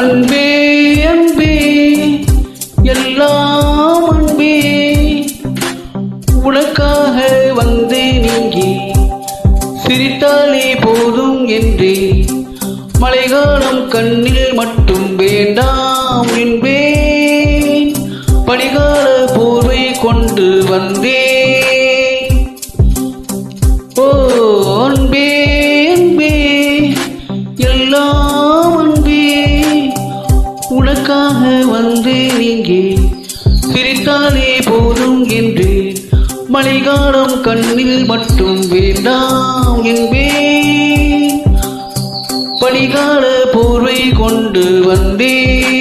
அன்பே அன்பே எல்லாம் அன்பே, உனக்காக வந்தேன் இங்கே, சிரித்தாலே போதும் என்றே, மழைக்காலம் கண்ணில் மட்டும் வேண்டாம் என்பேன், பனிகால போர்வை கொண்டு வந்தேன். ஓ அன்பே அன்பே எல்லாம் அன்பே, உனக்காக வந்தேன் இங்கே, சிரித்தாலே போதும் என்று, மழைக்காலம் கண்ணில் மட்டும் வேண்டாம் என்பேன், பனிகால போர்வை கொண்டு வந்தேன்.